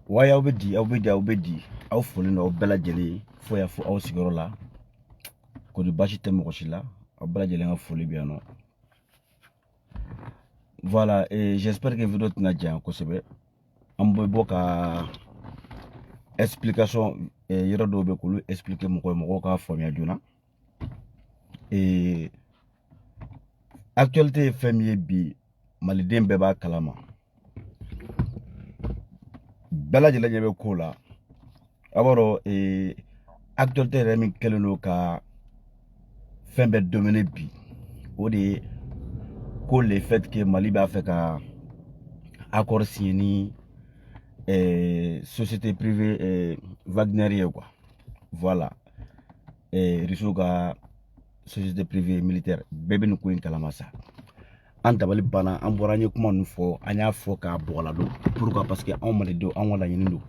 Why obedi au foli no bela jeli fo ya fo au sigoro la ko di bashi temo ko shila au bela jeli nga foli bien non. Voilà, et j'espère que vidéo tina djan ko sebe amboy boka explication yero do be ko lu expliquer mo ka famia juna et actualité famille bi maliden beba kalama bela jeli nyebe ko la aboro actualité remi keleno ka fembe dominer bi o de ko le fait que Mali b'a fait ka accord signé société privée Wagner quoi. Voilà. Riso ka société privée militaire bébé nous ko kalamasa. An dabali bana an bɔra nye kuma nu fɔ an y'a fɔ ka bɔgɔla do pourquoi parce que anw mali do anw wala ɲini do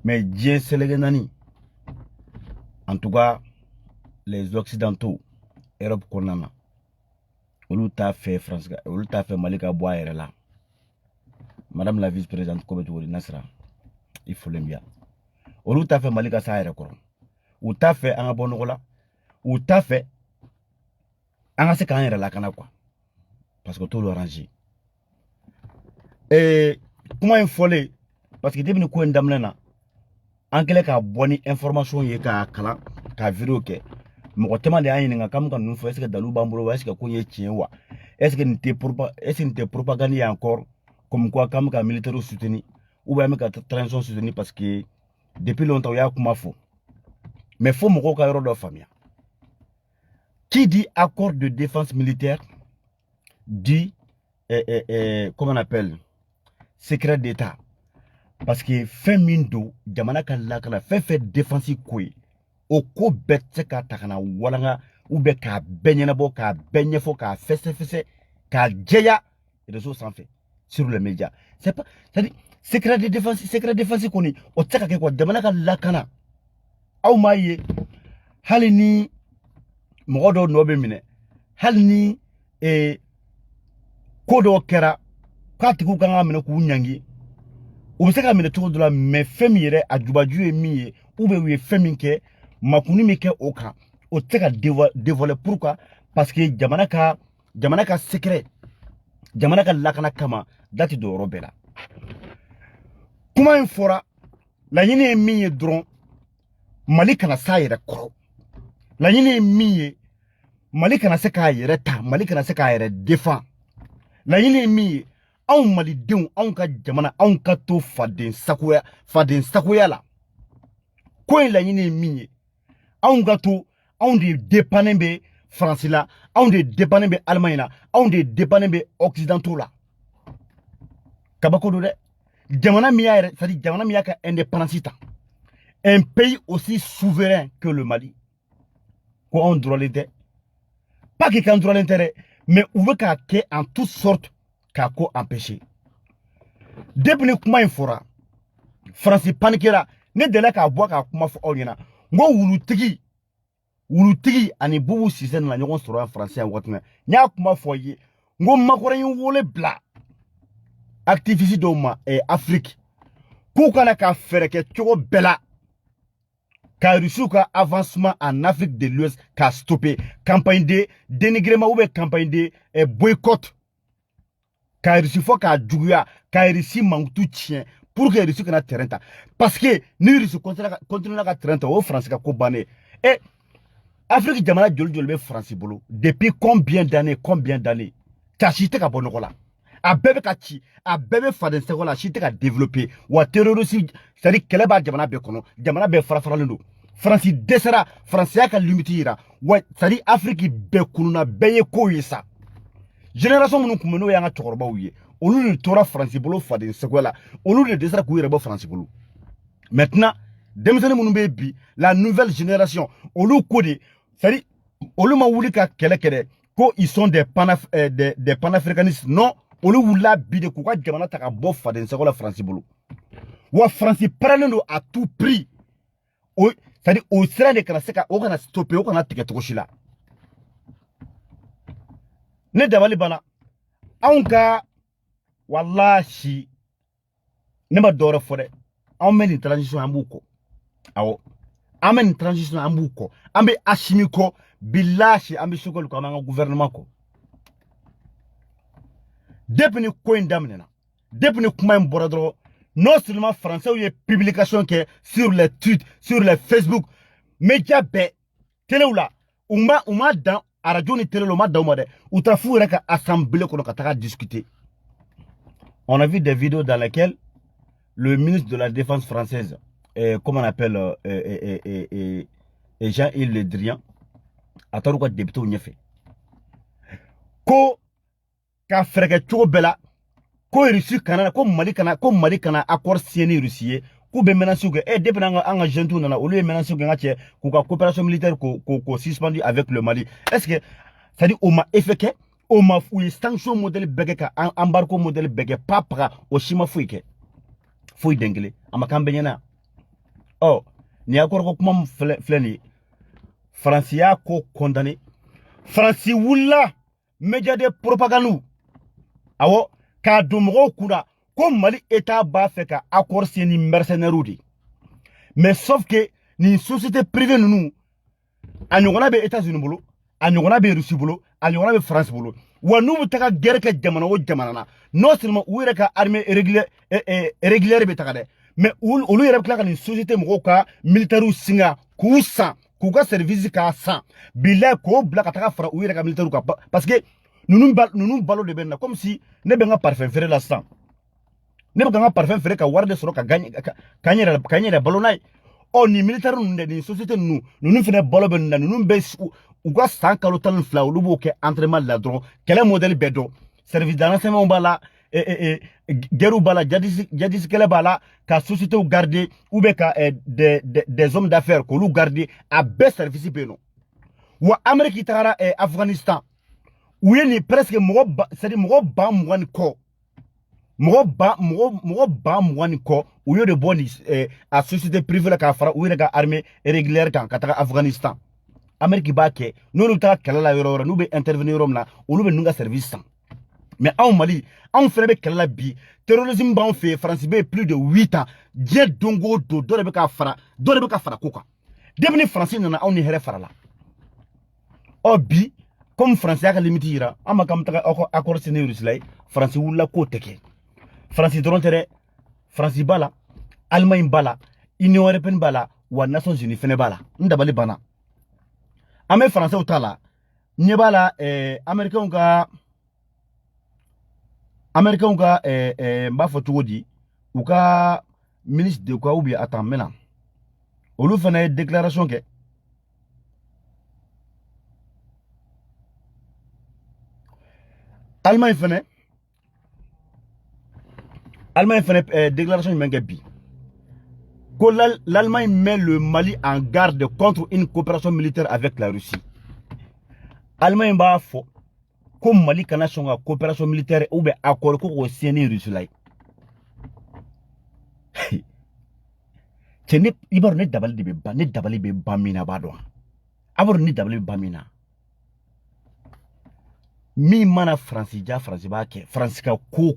mais diɲɛ selege nani en tout cas les occidentaux Europe kɔnɔna na olu t'a fɛ France olu t'a fɛ Mali ka bɔ a yɛrɛ la madame la vice-présidente ko bɛ cogo di Nasra il faut le bien olu t'a fɛ Mali ka s'a yɛrɛ kɔrɔ u t'a fɛ an ka bɔ nɔgɔ la u t'a fɛ an ka se k'an yɛrɛ lakana quoi parce que t'olu arrange kuma in fɔlen parce que depuis ni ko in daminɛ na an kɛlen ka bɔ ni information ye k'a kalan ka vidéo kɛ mɔgɔ caman de y'a ɲininka k'an bɛ ka ninnu fɔ est ce que dalu b'an bolo wa est ce que ko in ye tiɲɛ wa est ce que nin tɛ propagande ye encore comme quoi k'an bɛ ka militaires soutenir ou bien an bɛ ka transition soutenir parce que depuis longtemps u y'a kuma fɔ mais fo mɔgɔw ka yɔrɔ dɔ faamuya qui dit accord de défense militaire dit comment on appelle secret d'état parce que fɛn min don jamana ka lakana fɛn défense ko ye o ko bɛɛ tɛ se ka ta ka na walanga ou bien k'a bɛɛ ɲɛnabɔ k'a bɛɛ ɲɛfɔ k'a fɛsɛfɛsɛ k'a jɛya réseau sanfɛ sur les médias c'est pas c'est-à-dire secret défense kɔni o tɛ se ka kɛ quoi jamana ka lakana aw m'a ye hali ni mɔgɔ dɔw nɔ bɛ minɛ hali ni ko dɔw kɛra k'a tigiw kan ka minɛ k'u ɲangi u bɛ se ka minɛ cogo dɔ la mais fɛn min yɛrɛ a jubaju ye min ye ou bien u ye fɛn min kɛ makuni min kɛ o kan o tɛ se ka dévoiler pourquoi parce que jamana ka secret jamana ka lakana kama dati don yɔrɔ bɛɛ la kuma in fɔra laɲini ye min ye dɔrɔn Mali kana s'a yɛrɛ kɔrɔ laɲini ye min ye Mali kana se k'a yɛrɛ ta Mali kana se k'a yɛrɛ défend laɲini ye min ye anw malidenw anw ka jamana anw ka to faden sagoya la ko in laɲini ye min ye anw ka to anw de dépanner bɛ France la anw de dépanner bɛ Allemagne la anw de dépanner bɛ occidentaux la kabako do dɛ jamana min y'a yɛrɛ c'est-à-dire jamana min y'a ka indépendance ta un pays aussi souverain que le Mali ko anw dɔrɔnlen tɛ pas que k'an dɔrɔnlen tɛ dɛ mais u bɛ k'a kɛ en toute sorte k'a ko empêcher depuis ni kuma in fɔra France panikera ne delila k'a bɔ k'a kuma fɔ aw ɲɛna n ko wulutigi ani Bubu Sise nana ɲɔgɔn sɔrɔ yan France yan waati min na n y'a kuma fɔ ye n ko Makɔrɔ ye wele bila activiste dɔw ma Afrique k'u kana ka fɛɛrɛ kɛ cogo bɛɛ la ka Russie ka avancement en Afrique de l'Ouest ka stopper campagne de dénigrement ou bien campagne de boycott ka Russie fɔ k'a juguya ka Russie mankutu tiɲɛ pour que Russie kana terrain ta parce que ni Russie continue ka terrain ta o France ka ko bannen Afrique jamana joli bɛ France bolo depuis combien d'années ta si tɛ ka bɔ nɔgɔ la a bɛɛ bɛ ka ci a bɛɛ bɛ faden sɛgɛ la si tɛ ka développer wa terroriste c'est-à-dire kɛlɛ b'a jamana bɛɛ kɔnɔ jamana bɛɛ farafaralen don France dɛsɛra France y'a ka limite yira wa c'est-à-dire Afrique bɛɛ kununa bɛɛ ye ko ye sa génération minnu tun bɛ n'o y'an ka cɛkɔrɔbaw ye olu de tora France bolo faden sɛgɛ la olu de dɛsɛra k'u yɛrɛ bɔ France bolo maintenant denmisɛnnin minnu bɛ bi la nouvelle génération olu ko de c'est-à-dire olu ma wuli ka kɛlɛ kɛ ko ils sont des panafricanistes non olu wulila bi de k'u ka jamana ta ka bɔ faden sɛgɛ la France bolo wa France paralen don à tout prix c'est-à-dire o sira de kana se ka o kana stopper o kana tigɛ cogo si la ne dabali banna anw ka wallahi ne ma dɔwɛrɛ fɔ dɛ anw bɛ nin transition an b'u kɔ awɔ an bɛ nin transition an b'u kɔ an bɛ Asimi kɔ bilahi an bɛ Sogolu kɔ an b'an ka gouvernement kɔ depuis ni ko in daminɛna depuis ni kuma in bɔra dɔrɔn non seulement français ye publication kɛ sur les tweets sur les Facebook média bɛɛ téléw la u ma dan radio ni télé la u ma dan u ma dɛ u taara f'u yɛrɛ ka assemblée kɔnɔ ka taga discuter. On a vu des vidéos dans lesquelles le ministre de la Défense française, comment on appelle, Jean-Yves Le Drian, a tou député ou fait. Ko ka frère cogo bela, ko Russie kana, ko Mali kana accord signé Russie, ko be menacer que depuis anga gentou nana, au lieu menacer que ngache, ko ka coopération militaire ko suspendu avec le Mali. Est-ce que ça dit au ma effet o ma fouille sanction modèle bege ka embargo modèle bege papra o shima fouille fouille dengle amakambe nyana oh ni akor ko kuma fleni francia ko condamné franci wula média de propagande awo ka dumro kuna ko Mali état ba fait ka accord c'est ni mercenaires di mais sauf que ni société privée nous anyona be États-Unis bolo anyona be Russie bolo anyona be France bolo wa nu taka guerre ka jamana o jamana na non seulement ou ka armée régulière be taka de mais olu yɛrɛ kila ka ni société mɔgɔw ka militaire singa k'u san k'u ka service ka san bilahi k'o bila ka taga fara u yɛrɛ ka militaire ka parce que nunu balo de bɛ na comme si ne bɛ n ka parfum feere la sisan ne bɛ ka n ka parfum feere ka wari de sɔrɔ ka n yɛrɛ balo n'a ye ɔ ni militaire ninnu dɛ ni société ninnu fɛnɛ balo bɛ nin na ninnu bɛ u ka san kalo 12 olu b'o kɛ entraînement la dɔrɔn kɛlɛ modèle bɛɛ dɔn service de renseignement b'a la guerre b'a la jadis kɛlɛ b'a la ka société garder ou bien ka des hommes d'affaires k'olu garder a bɛɛ service bɛ yen nɔ wa Amérique tagara Afghanistan u ye ni presque c'est-à-dire mɔgɔ ba 20 ni kɔ mɔgɔ ba 20 ni kɔ u y'o de bɔ ni a société privée la k'a fara u yɛrɛ ka armée régulière kan ka taga Afghanistan Amérique b'a kɛ n'olu taga kɛlɛ la yɔrɔ n'u bɛ intervenir yɔrɔ min na olu bɛ ninnu ka service san mais anw Mali anw fɛnɛ bɛ kɛlɛ la bi terrorisme b'anw fɛ France bɛ plus de 8 ans diɲɛ don o don dɔ de bɛ ka fara ko kan depuis ni France nana anw ni hɛrɛ fara la ɔ bi comme France y'a ka limite yira an ma kan taga accord signé Russie la ye France wulila k'o tɛ kɛ France dɔrɔn tɛ dɛ France b'a la Allemagne b'a la Union européenne b'a la wa Nations Unies fɛnɛ b'a la n dabali banna an bɛ Français ta la ɲɛ b'a la Américains ka n b'a fɔ cogo di u ka ministre de quoi ou bien attends maintenant olu fɛnɛ ye déclaration kɛ Allemagne fɛnɛ déclaration jumɛn kɛ bi ko l'Allemagne met le Mali en garde contre une coopération militaire avec la Russie. Allemagne b'a fɔ ko Mali kana sɔn ka coopération militaire ou bien accord ko k'o signé Russie la ye. Cɛ ne i b'a dɔn ne dabali bɛ ban min na a b'a dɔn a b'a dɔn ne dabali bɛ ban min na min mana France ja France b'a kɛ France ka ko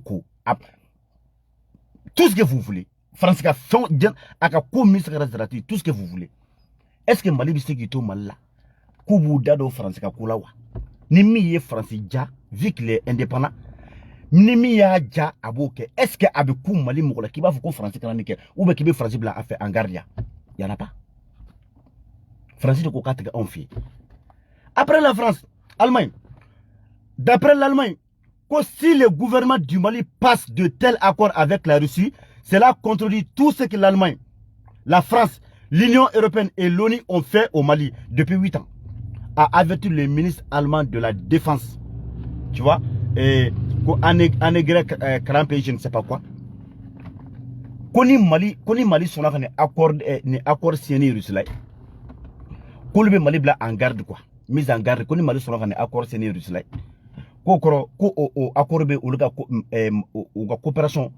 tout ce que vous voulez France ka fɛn a ka ko min sera gratuit tout ce que vous voulez est-ce que Mali bɛ se k'i to Mali la k'u b'u da don France ka ko la wa ni min ye France ja vu qu'il est indépendant ni min y'a ja a b'o kɛ est-ce que a bɛ ku Mali mɔgɔ la k'i b'a fɔ ko France kana nin kɛ ou bien k'i bɛ France bila a fɛ en garde ya y en a pas France de ko k'a tigɛ anw fɛ yen après la France Allemagne d'après l'Allemagne si le gouvernement du Mali passe de tels accords avec la Russie, cela contredit tout ce que l'Allemagne, la France, l'Union européenne et l'ONU ont fait au Mali depuis 8 ans, a averti le ministre allemand de la Défense. Tu vois, et en grec, je ne sais pas quoi. Koni Mali sont là, accord signé Russie là. Koni Mali bla en garde quoi, mise en garde. Koni Mali sont là, accord signé Russie là. Ko accord be olu ka coopération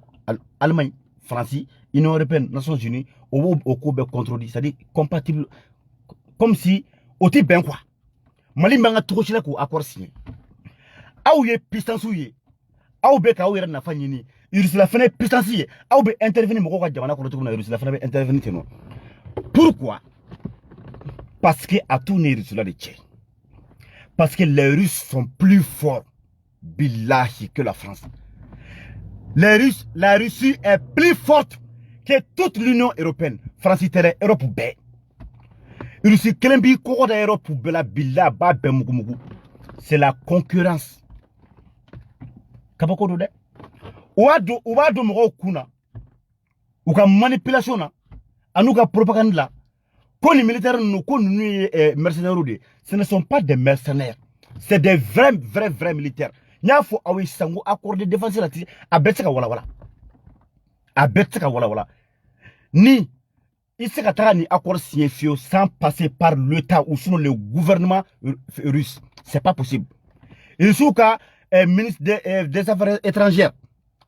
Allemagne, France, Union européenne, Nations Unies, au ko be contredit, c'est-à-dire compatible comme si au ti ben quoi. Mali manga tokosi la ko accord signé. Aw ye puissance ye. Aw be ka aw yɛrɛ nafa ɲini. Russie la fene puissance ye aw be intervenir moko ka jamana ko to na Russie la fene be intervenir teno. Pourquoi? Parce que à tout ne Russie la de tché. Parce que les Russes sont plus forts billahi que la France. La Russie est plus forte que toute l'Union européenne. France était Europe bé. Russie kelembi koko da Europe bela billah ba be mugu. C'est la concurrence. Kabako do de. Ouado moko kuna. Ou ka manipulation na. Anuka propagande la. Quand les militaires nous mercenaires, ce ne sont pas des mercenaires. C'est des vrais militaires. Il faut avoir un accord de défense là-dessus. Abetseka wala. Abetseka wala. Ni, il s'est ni accord signé sans passer par l'État ou sinon le gouvernement russe. C'est pas possible. Il faut qu'un ministre des Affaires étrangères,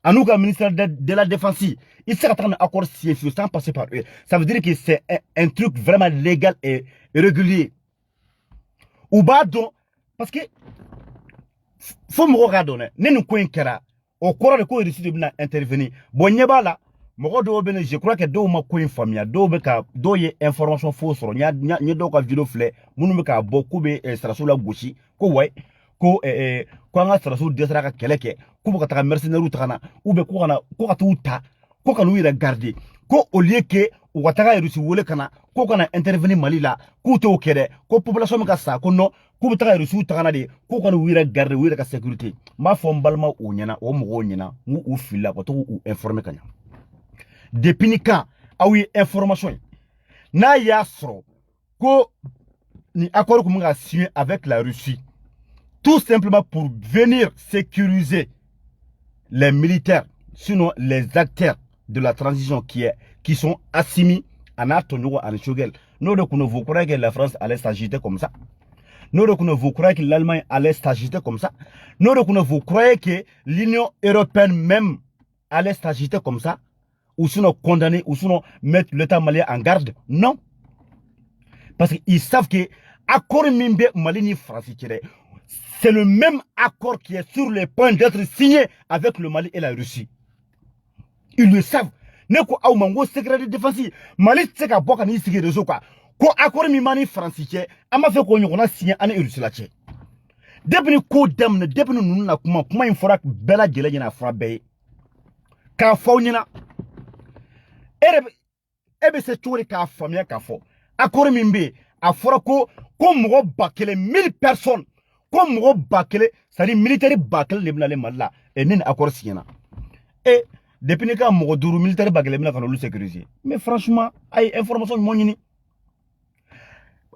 Anouka, ministre de la Défense, il s'est un accord signé sans passer par eux. Ça veut dire que c'est un truc vraiment légal et régulier. Ou bah donc, parce que faut me regarder, ne nous coinkera, au cours de quoi il décide de intervenir. Bon, nyeba là, je crois que deux ma coin famille, deux y information fausse, nya do ka vidéo flé, munu ka beaucoup be strasso la gauche, ko ouais, ko nga strasso desra ka keleke, ko ka ta mercenaire ou tana, ou be ko ka tuta, ko ka lui regarder, ko au lieu que ou wataka rusi wole kana, ko kana intervenir Mali là, ko to kede, ko population ka sa ko no, ko ta rusi tana de, ko kana lui regarder, oui ka sécurité. Ma fom balma o nyana, o mo nyana, ou fila ko to ou informer kanya. Depuis quand a eu information na yasro ko ni accord que a signé avec la Russie tout simplement pour venir sécuriser les militaires sinon les acteurs de la transition qui sont assimilés à Natonio à Nchogel. Nous vous croyez que la France allait s'agiter comme ça? Nous vous croyez que l'Allemagne allait s'agiter comme ça? Nous vous croyez que l'Union européenne même allait s'agiter comme ça? Ou sinon condamner, ou sinon mettre l'État malien en garde? Non. Parce qu'ils savent que l'accord Mimbe Malini France, c'est le même accord qui est sur le point d'être signé avec le Mali et la Russie. Ils le savent. Neko a mango secret de défense. Mali tseka boka ni sigi rezo quoi. Ko accord Mimani France, ama fait qu'on a signé en Russie là. Depuis ko dem, depuis nous na kuma il faudra que bela jele na fra bay. Ka fawnina ebe se chori ka famia ka fo akori mimbe afora ko mgo bakele 1000 personnes ko mgo bakele sari militaire bakele le blale malla e nen akor siena et depuis ne ka mgo duru militaire bakele mena kanolu sécuriser mais franchement ay information mo nyini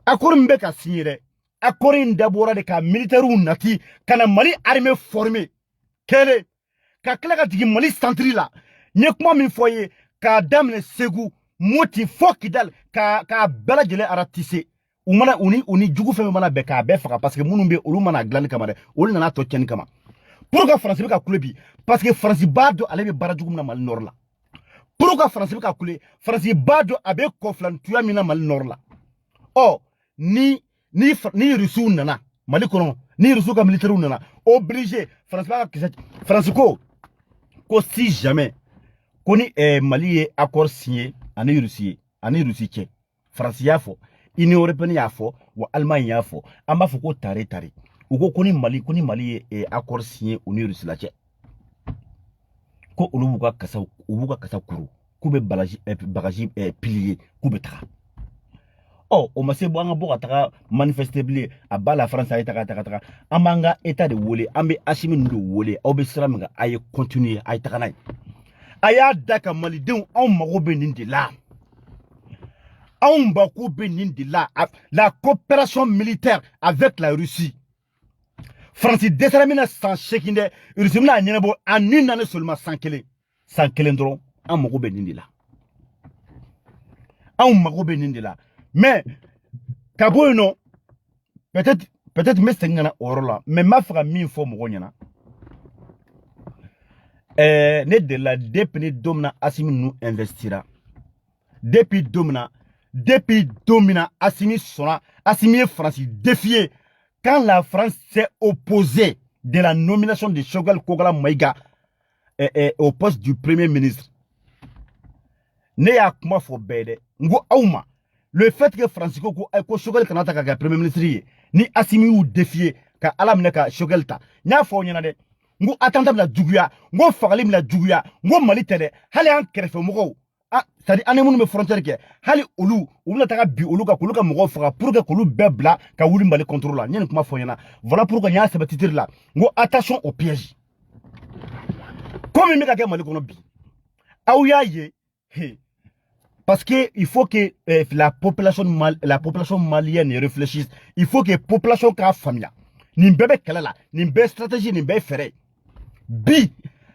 akori mbe ka signere akori ndabora de ka militaire nati kana Mali armée formée kele ka kala ka digi Mali centre là nyekuma mi foyer ka damne segu moti fokidal ka bela jele aratise umana uni jugu feme mana be ka be faka parce que munumbe olu mana glani kamare olu nana to ken kama pourquoi France be ka kulebi parce que France bado ale be bara jugu na mal nord la pourquoi France be ka kule France bado abe koflan tuya mina mal nord la oh ni Russie nana Mali kono ni Russie ka militaire nana obligé France ba France ko si jamais Koni Mali est accord signé en Russie tché France yafo Union européenne yafo ou Allemagne yafo amba foko tare uko koni Mali est accord signé en Russie la tché ko ulubuka kasa kuru kube bagaji pilier kube tra oh o mase boanga boka taka manifester bli aba la France ay taka amanga état de wolé ambe asimi ndo wolé obe sramanga ay continuer ay taka nay aya daka Malidenw on mago be nin de la on bako be nin de la coopération militaire avec la Russie France détermine sans chekinde Russie na nyebo en une année seulement sans kelen dron on mago be nin de la on mago be nin de la mais kabo non peut-être mais sengana orola mais ma fra min fo mo nyana ne de la depuis domina Assimi nous investira depuis domina Assimi est France défié quand la France s'est opposée de la nomination de Choguel Kogala Maïga au poste du premier ministre. Ne y'a kuma fo bede. Ngo auma. Le fait que Francisco ko Choguel kanata ka premier ministre ni Assimi ou défier ka alam ne ka Choguel ta. Nya fo nyana de. Ngo atanta la juguya, ngo fagali la juguya, ngo mali tede. Hali an kerefe mo ah c'est-à-dire ane munu me frontière ke hali olu ubla taka bi olu ka mo faga pour que kolu bebla ka wuli mali contrôle la. Nyen kuma fo nyana. Voilà pourquoi nya se titre là. Ngo attention au piège. Comme il me mali kono bi. Aouya ye. Parce que il faut que la population malienne réfléchisse. Il faut que la population ka famille. Nimbebe kelala, nimbe stratégie, nimbe ferré. Bi,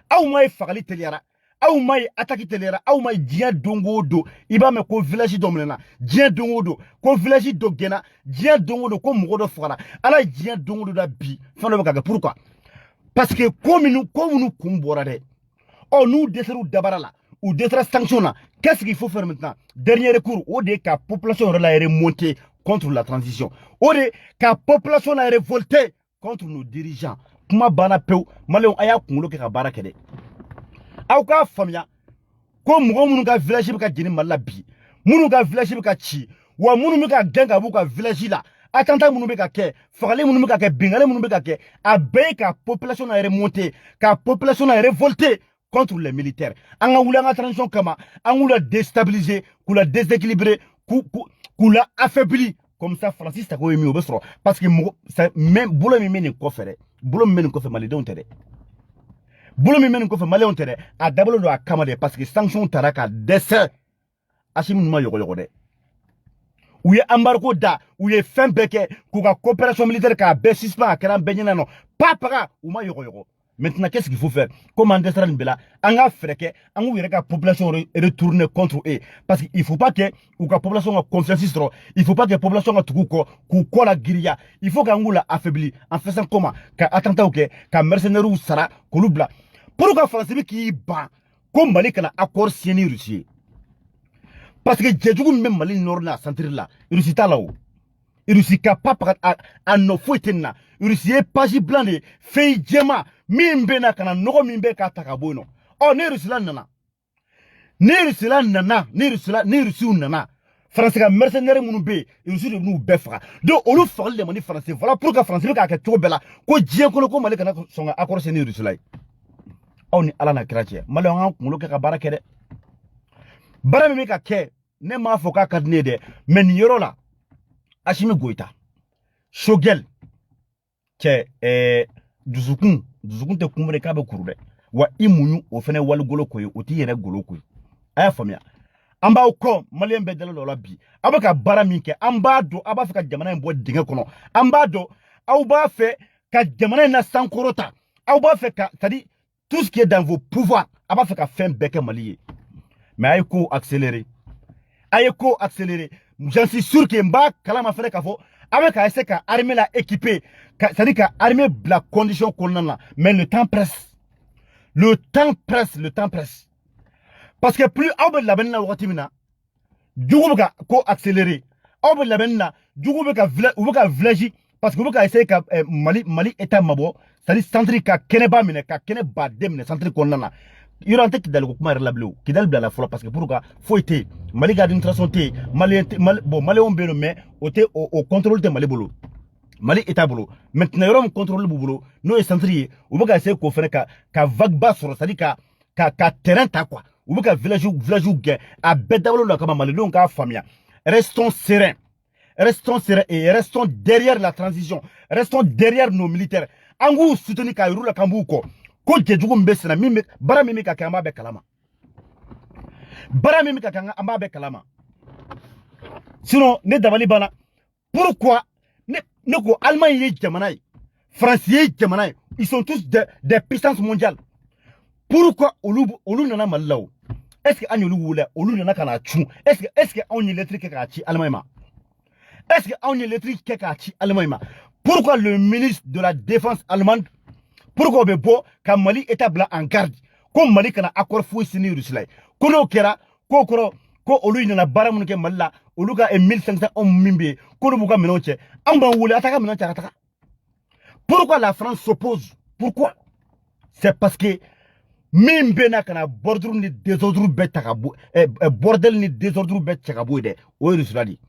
aou maï fagali teliara, aou maï attaque teliara, aou maï dien dongo do, iba me ko village domlena, dien dongo do, ko village do gena, dien dongo do, ko mougo fara, ala dien dongo do da bi. Pourquoi? Parce que comme nous kumborade, oh nous déserou dabarala. Ou d'être sanctionné. Qu'est-ce qu'il faut faire maintenant? Dernier recours, au dé que la population a remonté contre la transition. Au dé que la population a révolté contre nos dirigeants. Kuma bana peu, malé aya kumulo ke kabara kede. Auka famia, comme munu ka village ka gini malabi, munu ka village ka chi, wa munu ka genga buka village la. Atenta munu ka ke, fagale munu ka ke, bingale munu ka ke, abe ka population a remonté, ka population a révolté contre les militaires. On a voulu transition kama, on voulu déstabiliser, qu'on la déséquilibrer, qu'on la affaibli. Comme ça, Francis Tako est mis au bestro. Parce que même boulot mi mène coffre, boulot mi mène coffre malais d'ontere. Boulot mi mène coffre malais d'ontere. A d'abord de accommodé parce que sanction taraka décès. Achim ma yoko yoko. Ou y embargo da, ou y fin beke, qu'on a coopération militaire ka besispa à karam benyenano. Papa ou ma yoko yoko. Maintenant, qu'est-ce qu'il faut faire? Comment descendre Bela? On a fait que la population retourne contre eux. Parce qu'il ne faut pas que la population ait confiance. Il ne faut pas que la population ait tout la guérilla. Il faut qu'on la affaibli. En faisant comment? Qu'un attentat ou qu'un mercenaire ou Sara, qu'on l'oublie. Pourquoi la France qui bat? Comme Mali qui a accord signé Russie? Parce que Djedjougou même Mali Nord là, centre là, Russie est là-haut. Russie capable à nos fouettes. Russie est pas blanc, fait djema. Mimbena kana nogo mimbe ka takabono. Oh ne rusila nana. Ne rusila nana, ne rusu nana. Français ka mercenaire munu be, rusu de munu befra. Donc olu fagal de mani français. Voilà pourquoi français ka ke to bela ko dien ko mali kana songa accord c'est ne rusila. On ni ala na krache. Mali on ko ka barake de. Bara mi ka ke ne ma foka kadne de men yorola. Ashimi Goïta. Choguel. Ke dusukun te kumre ka be kurube wa imunyu o fene wal golo koy o ti yere golo koy aya famia amba ko malien be delo la bi abaka bara minke amba do aba fe ka jamana en bo dinga kono amba do au ba fe ka jamana na sankorota au ba fe ka c'est-à-dire tout ce qui est dans vos pouvoirs aba fe ka fin beke malié mais ayko accélérer j'en suis sûr que mba kala ma fere ka fo avec essayer ka armée la équipée c'est-à-dire que armée la condition qu'on a mais le temps presse parce que plus on la benna watimina djugo ka ko accélérer on la benna djugo ka village parce que vous essayer ka Mali état mabo c'est-à-dire centre ka keneba mine ka keneba demne centre qu'on a il y a un truc qui est dans le bleu, qui est dans la fleur parce que pourquoi faut être Mali garde une traçon Mali on peut mais au contrôle de Mali bolo Mali est à bolo maintenant on contrôle le boulot nous est centrier ou va essayer qu'on fait ka vague basse c'est-à-dire ka terrain ta quoi ou va village gain à bedabolo la comme Mali donc à famille restons sereins et restons derrière la transition restons derrière nos militaires angou soutenir ka roule kambu ko ko Djedjougou mbesena mimi bara mimi ka kamba be kalama sinon ne dabali bana pourquoi ne ko Allemagne ye jamana France ye jamana ils sont tous des puissances mondiales pourquoi olu nana malaw est-ce que anyolu wula olu nana kana chu est-ce que on électrique ka chi Allemagne ma est-ce que on électrique ka chi Allemagne ma pourquoi le ministre de la défense allemande pourquoi beau quand Mali établit en garde comme Mali kana accord fou signé Russie kono kera ko olu ina bara mun ke Malla olu ga 1500 mimbe kono buka menonche amba wule ataka menonche pourquoi la France s'oppose pourquoi c'est parce que min bena kana bordru ni désordre bet takabo bordel ni désordre bet takabo de o Russie di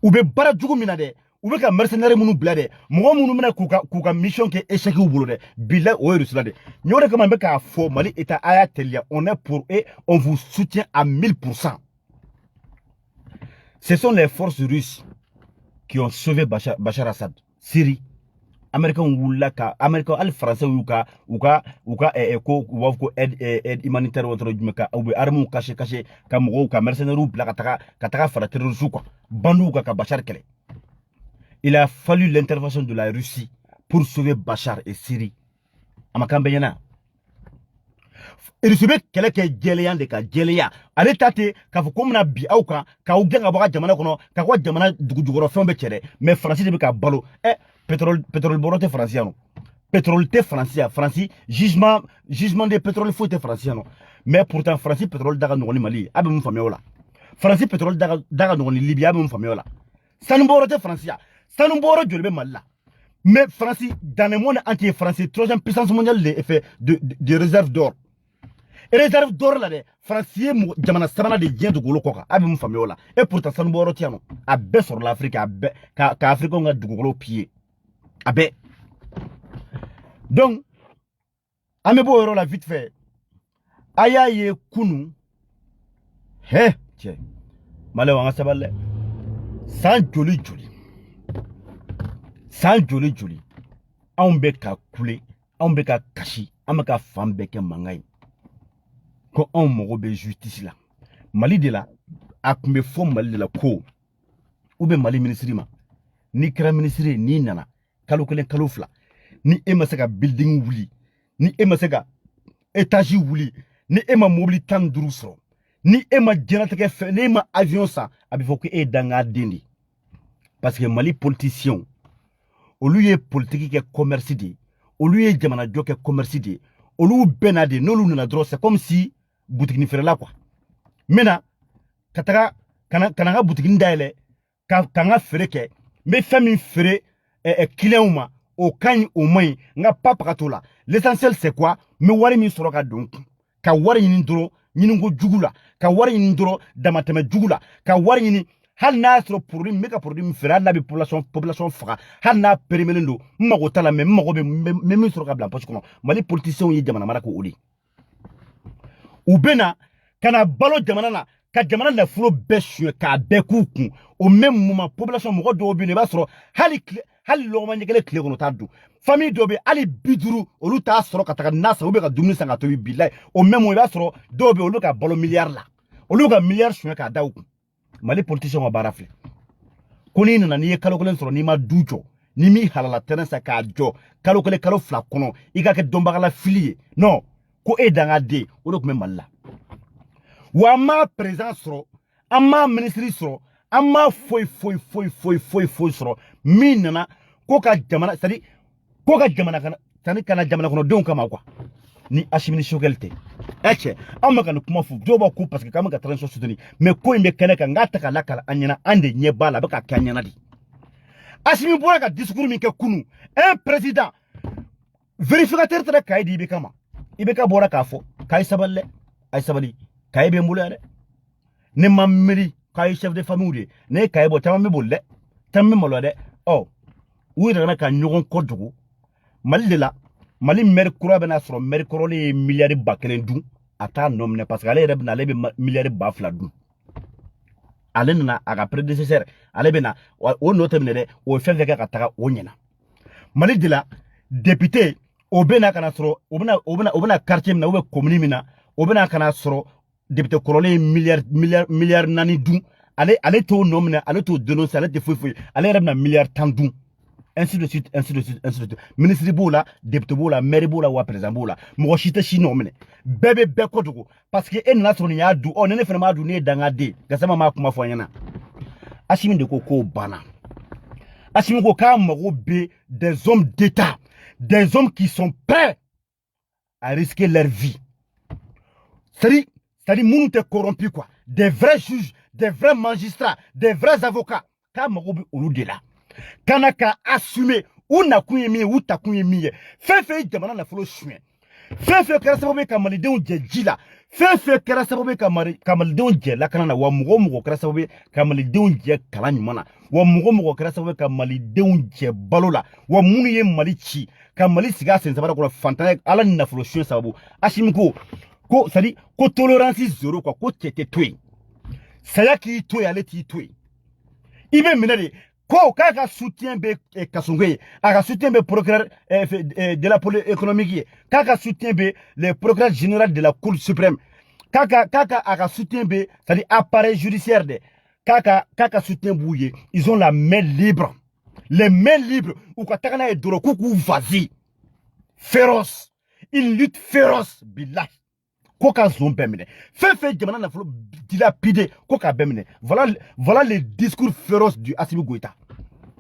ou be bara jugu mina de ou be ka mercenaire munu bla de mo munu mena kuka mission ke échec ou bolo de billah o Russie de nyore kama be ka fo Mali état aya telia on est pour et on vous soutient à 1000%. Ce sont les forces russes qui ont sauvé Bachar Assad. Syrie. Américains ou ka Américains al français ou ka aide humanitaire ou ou armes caché comme ka mercenaires ou bla kataka fara terrorisme quoi. Bandou ka Bachar kele. Il a fallu l'intervention de la Russie pour sauver Bachar et Syrie. Amakambenyana. Russie kele ke jeleyan de ka jeleya. Ale tate ka fo komna bi awka ka ugenga boka jamana kono ka kwa jamana dugujugoro fembe chere mais français de ka balo pétrole borote français non pétrole te français français jugement des pétrole faut te français non mais pourtant français pétrole daga ngoni Mali abe mu famiola français pétrole daga ngoni Libye abe mu famiola sanu borote français sanu boro jolbe Mali mais français dans le monde entier français troisième puissance mondiale de réserve d'or. Réserve d'or là de français jamana sabana de jien de golo koka abe mu famiola et pourtant sanu boro tiano abe sur l'Afrique abe ka Afrique nga du golo pied abe. Donc amebo la vite fait aya ye kunu he tiens male wanga saballe sans joli on be ka kule on be ka kashi amaka fambe ke mangay ko on mo be justice la Mali de la akumbe fo Mali de la ko ou be Mali ministre ma ni kra ministre ni nana kalo kelen kalo fla ni ema seka building wuli ni ema seka étage wuli ni ema mobili tan durusro ni ema jenateke fe ni ema avion sa abi foko e danga dendi parce que Mali politicien au lieu politique ke commerce di au lieu jamana joke commerce di au lieu benade no lu na droit c'est comme si boutique ni fere la quoi mena kataka kana boutique ndaile kanga fere ke me fami fere client ma au kany au moins nga papa katola l'essentiel c'est quoi me wari mi soro ka donc ka wari ni ndoro ni ngo jugula ka wari ni ndoro damateme jugula ka wari ni hal na soro produit me ka produit fera la population fera hal na perimelendo mago tala me mago be me soro ka blanc parce que Mali politicien yi jamana mara ko odi ou bena kana balo jamana na ka jamana na fulo beshu ka bekuku au même moment population mo do bi ne ba soro hali loma nyekele kile kono tadu famille dobe ali biduru olu ta soro kataka nasa ube ka dumuni sanga to billahi au même moment ba soro dobe olu ka balo milliard la olu ka milliard shwe ka dawu Mali politicien wa barafle koni na ni kalo kolen soro ni ma dujo ni mi halala tenesa ka jo kalo fla kono iga ke domba la filie non ko e danga de olu ko malla wa ma présence soro ama ministre soro ama foi soro minana ko ka jamana c'est-à-dire ko ka jamana kana jamana kono don kama quoi ni achimini shogelte eche amma kan kuma fu joba ko parce que kama ka transo soutenir mais ko imbe kene ka ngata kala kala anyana ande nye bala baka kanyana di achimi bola ka discours mi ke kunu un président vérificateur tra kaydi be kama ibe ka bora ka fo kay saballe ay sabali kay be mbulare ne mamri kay chef de famille ne kay bo tammi bolle tammi molode oh oui dana ka nyogon kodugo Mali de la Mali mercure bena soro mercure les milliards bakelen dun ata nomne parce que ale rebe na lebe milliards bafla dun ale na aga prédécesseur ale bena o note mene o fenfe ka taka o nyena Mali de la député o bena kana soro obena quartier na o commune mina o bena kana soro député korole milliards nani dun ale to nomne ale to dénoncer ale te foi ale rebe na milliards tan dun ainsi de suite. Ministre Boula, député Boula, maire Boula ou président Boula. Moi, je suis nommé. Bébé Bekodogo. Parce que en la sonne ya du, on est vraiment donné dans la dé. Gasama ma kuma foyana. Achimi de Koko Bana. Achimi Koka Marobe, des hommes d'État. Des hommes qui sont prêts à risquer leur vie. C'est-à-dire, moun te corrompu quoi. Des vrais juges, des vrais magistrats, des vrais avocats. Kamarobe Oludela. Kanaka assumer ou na kuyemi ou ta kuyemi fefe jamana na folo chuen Fefe kɛra sababu ye ka malidenw jɛ ji la fɛn fɛn kɛra sababu ye ka malidenw jɛ lakana na wa mɔgɔ kɛra sababu ye ka malidenw jɛ kalan ɲuman na wa mɔgɔ kɛra sababu ye ka malidenw jɛ balo la wa minnu ye mali ci ka mali sigi a sen sabara kɔrɔ fantanya ala ni nafolo suɲɛ sababu Asimi ko c'est-à-dire ko tolérance zéro quoi ko cɛ tɛ to yen saya k'i to yen ale t'i to yen i bɛ minɛ de ko k'a ka soutien bɛ Kasongo ye a ka soutien bɛ procureur de la police économique ye k'a ka soutien bɛ le procureur général de la cour suprême k'a ka soutien bɛ c'est-à-dire appareil judiciaire de k'a ka soutien b'u ye ils ont la main libre les mains libres u ka taga n'a ye dɔrɔn k'u k'u vas-y féroce une lutte féroce billahi ko ka zon bɛɛ minɛ fɛn fɛn jamana nafolo dilapidé ko k'a bɛɛ minɛ voilà le discours féroce du Assimi Goïta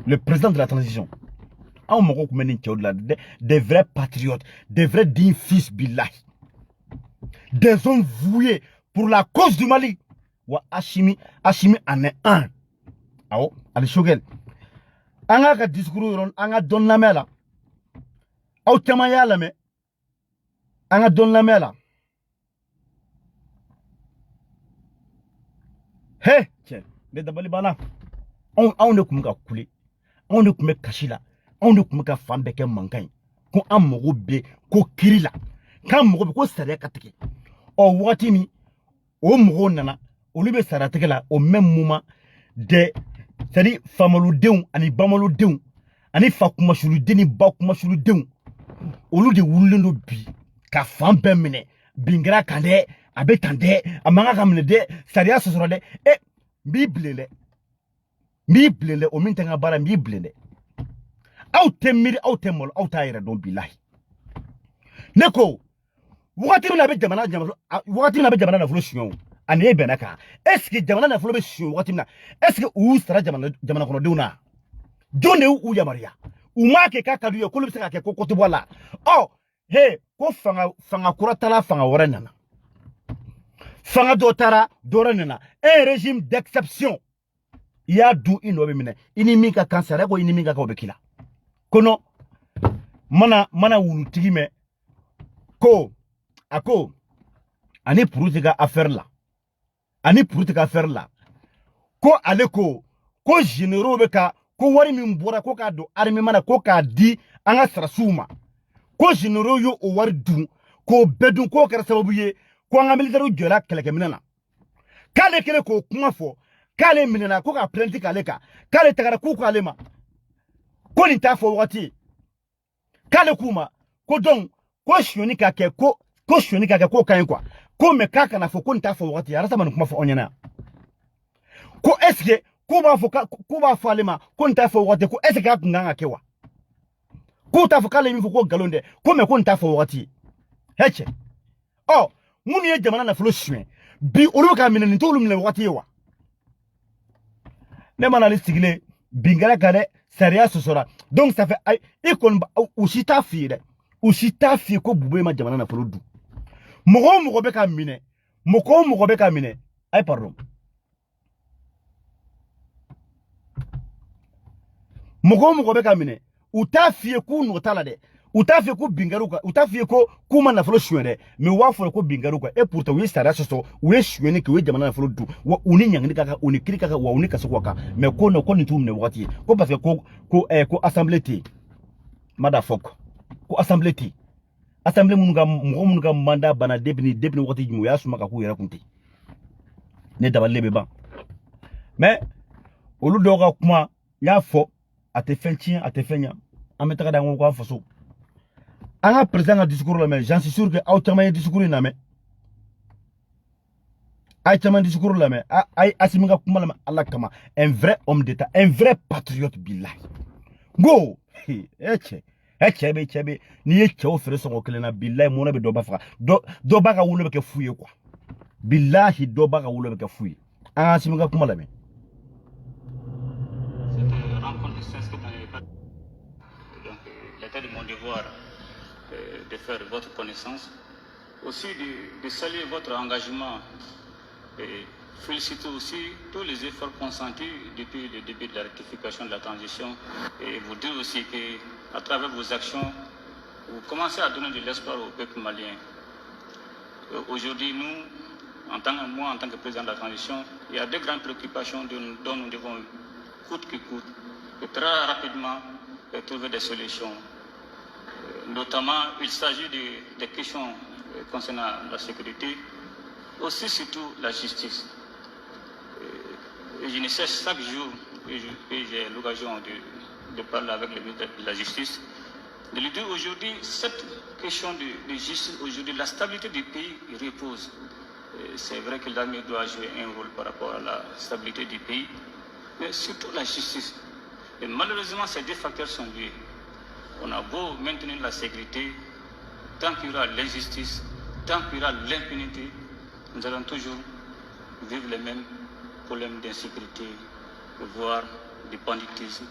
le président de la transition anw mɔgɔw tun bɛ nin cɛw de la des vrais patriotes des vrais dignes fils billahi des hommes voués pour la cause du Mali wa Assimi en est un awɔ Ali Shogel an k'a ka discours yɔrɔ an ka dɔn lamɛn la aw caman y'a lamɛn an ka dɔn lamɛn la he cɛ ne dabali banna anw de tun bɛ ka kule anw de tun bɛ kasi la anw de tun bɛ ka fan bɛɛ kɛ mankan ye ko an mago bɛ ko kiri la k'an mago bɛ ko sariya ka tigɛ ɔ wagati min o mɔgɔw nana olu bɛ sariya tigɛ la au même moment des c'est-à-dire famaludenw ani bamaludenw ani fakumasuluden ni bakumasuludenw olu de wulilen don bi ka fan bɛɛ minɛ bin kɛra kan dɛ a bɛ tan dɛ a man kan ka minɛ dɛ sariya sɔsɔrɔ dɛ n b'i bilen dɛ o min tɛ n ka baara n b'i bilen dɛ aw tɛ miiri aw tɛ malo aw t'a yɛrɛ dɔn bilahi ne ko wagati min na a bɛ jamana nafolo suɲɛ ani e bɛnna kan est-ce que jamana nafolo bɛ suɲɛ wagati min na est-ce que u y'u sara jamana kɔnɔdenw na jɔn de y'u yamaruya u m'a kɛ k'a ka d'u ye k'olu bɛ se ka kɛ ko tɛ bɔ a la ɔ he ko fanga kura taara fanga wɛrɛ nana fanga dɔ taara dɔ wɛrɛ nana un régime d'exception i y'a dun i nɔ bɛ minɛ i ni min ka kan sariya ko i ni min ka kan o bɛ k'i la ko non mana wulutigi mɛn ko a ko ani Puruti ka affaire la ko ale ko généraux bɛ ka ko wari min bɔra ko k'a don armement na ko k'a di an ka sarasiw ma ko généraux y'o wari dun k'o bɛɛ dun k'o kɛra sababu ye ko an ka militaires jɔra kɛlɛkɛminɛ na k'ale kɛlen k'o kuma fɔ k'ale minɛna ko ka plainte k'ale kan k'ale tagara k'u ko ale ma ko nin t'a fɔ wagati ye k'ale k'u ma ko donc ko sonyani ka kɛ ko sonyani ka kɛ k'o ka ɲi quoi ko mais k'a kana fɔ ko nin t'a fɔ wagati ye arasa ma nin kuma fɔ anw ɲɛna ko est-ce que k'u b'a fɔ ale ma ko nin t'a fɔ wagati ko est-ce que a tun kan ka kɛ wa k'u t'a fɔ k'ale min fɔ ko nkalon dɛ ko mais ko nin t'a fɔ wagati ye he cɛ ɔ minnu ye jamana nafolo suɲɛ bi olu bɛ k'a minɛ nin t'olu minɛ wagati ye wa ne mana ale sigilen bin kɛra kan dɛ sariya sɔsɔra donc ça fait i kɔni u si t'a f'i ye dɛ u si t'a f'i ye ko Bube ma jamana nafolo dun mɔgɔ o mɔgɔ bɛ ka minɛ ayi pardon mɔgɔ o mɔgɔ bɛ ka minɛ u t'a f'i ye k'u nɔ t'a la dɛ u t'a f'i ye ko binkɛr'u kan u t'a f'i ye ko k'u ma nafolo suɲɛ dɛ mais u b'a fɔ ko binkɛr'u kan et pourtant u ye sariya sɔsɔ u ye suɲɛni kɛ u ye jamana nafolo dun wa u ni ɲangini ka kan u ni kiri ka kan wa u ni kasi ka kan mais ko non ko nin t'u minɛ wagati ye ko parce que ko assemblée tɛ yen madafɔk ko assemblée tɛ yen assemblée mɔgɔ minnu ka mandat banna depuis wagati jumɛn u y'a suma ka k'u yɛrɛ kun ten ne dabalilen bɛ ban mais olu dɔw ka kuma n y'a fɔ a tɛ fɛn tiɲɛ a tɛ fɛn ɲɛ an bɛ taga da an ko k'a faso an ka président ka discours lamɛn j'en suis sûr que aw caman ye discours in lamɛn a ye caman discours lamɛn a ye Assimi ka kuma lamɛn ala kama un vrai homme d'état un vrai patriote billahi n ko cɛ bɛ n'i ye cɛw feere sɔngɔ kelen na billahi mɔnɛ bɛ dɔ ba faga dɔ b'a ka wolo bɛ kɛ fu ye quoi billahi dɔ b'a ka wolo bɛ kɛ fu ye an ka Assimi ka kuma lamɛn. De mon devoir de faire votre connaissance, aussi de saluer votre engagement et féliciter aussi tous les efforts consentis depuis le début de la rectification de la transition et vous dire aussi que à travers vos actions, vous commencez à donner de l'espoir au peuple malien. Aujourd'hui, nous, en tant que président de la transition, il y a deux grandes préoccupations dont nous devons, coûte que coûte, et très rapidement trouver des solutions. Notamment, il s'agit des questions concernant la sécurité, aussi surtout la justice. Et je ne cesse chaque jour que j'ai l'occasion de parler avec le ministre de la Justice, de lui dire aujourd'hui, cette question de justice, aujourd'hui, la stabilité du pays repose. C'est vrai que l'armée doit jouer un rôle par rapport à la stabilité du pays, mais surtout la justice. Et malheureusement, ces deux facteurs sont liés. On a beau maintenir la sécurité, tant qu'il y aura l'injustice, tant qu'il y aura l'impunité, nous allons toujours vivre les mêmes problèmes d'insécurité, voire du banditisme,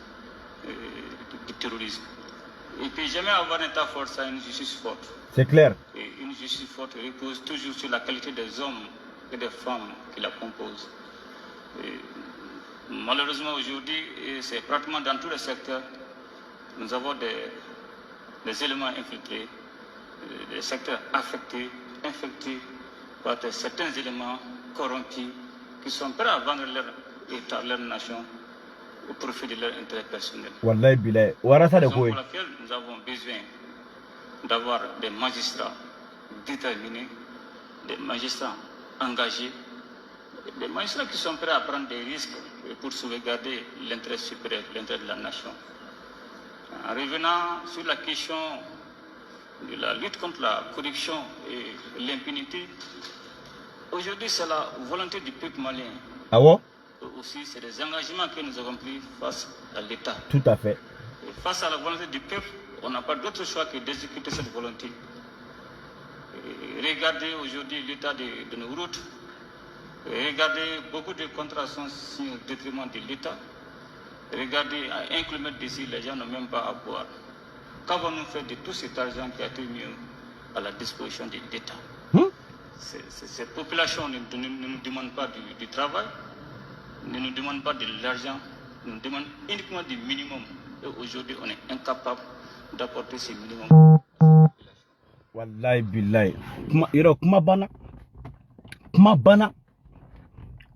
du terrorisme. Et puis jamais avoir un État fort, ça une justice forte. C'est clair. Et une justice forte repose toujours sur la qualité des hommes et des femmes qui la composent. Et malheureusement aujourd'hui, c'est pratiquement dans tous les secteurs, nous avons des éléments infiltrés, des secteurs affectés, infectés par certains éléments corrompus qui sont prêts à vendre leur État, leur nation au profit de leur intérêt personnel. Wallahi bilay. Warasa de Raison quoi? pour laquelle nous avons besoin d'avoir des magistrats déterminés, des magistrats engagés, des magistrats qui sont prêts à prendre des risques pour sauvegarder l'intérêt supérieur, l'intérêt de la nation. En revenant sur la question de la lutte contre la corruption et l'impunité, aujourd'hui c'est la volonté du peuple malien. Ah ouais? Aussi, c'est des engagements que nous avons pris face à l'État. Tout à fait. Et face à la volonté du peuple, on n'a pas d'autre choix que d'exécuter cette volonté. Et regardez aujourd'hui l'état de nos routes. Et regardez, beaucoup de contrats sont signés au détriment de l'État. Regardez, à 1 kilomètre d'ici, les gens n'ont même pas à boire. Qu'avons-nous fait de tout cet argent qui a été mis à la disposition de l'État? Ces populations ne nous demandent pas du travail, ne nous demandent pas de l'argent, nous demandent uniquement du minimum. Et aujourd'hui, on est incapable d'apporter ce minimum. Wallahi billahi. Kuma bana.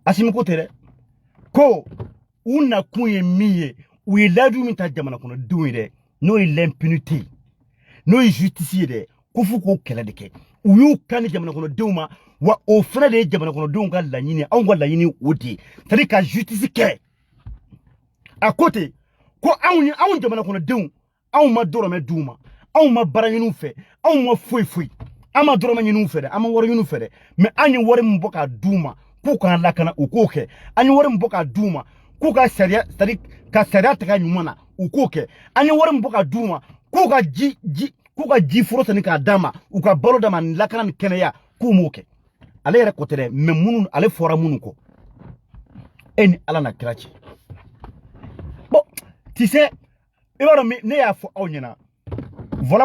Asimu ko tere. Ko una kunye miye ou il a dû m'inter jamana kono douire. No l'impunité. No justice de. Kufu ko kela de ke. Ou yu kani jamana kono deuma wa o frère de jamana kono deunga la nyini angwa la nyini odi. C'est-à-dire que justice ke. À côté ko awun jamana kono deun aw ma doro me duma aw ma bara nyinu fe aw ma foi ama doro me nyinu fe de ama woro nyinu fe de mais anyi wore mboka duma ko kan lakana u ko ke anyi wore mboka duma ko ka sharia c'est-à-dire ka sharia ta nyumana u ko ke anyi wore mboka duma ko ka ji furo tani ka dama u ka balo dama lakana ni keneya ko mo ke ale yere ko tere mais munun ale fora munun ko en ala na krachi. Bon, tu sais, voilà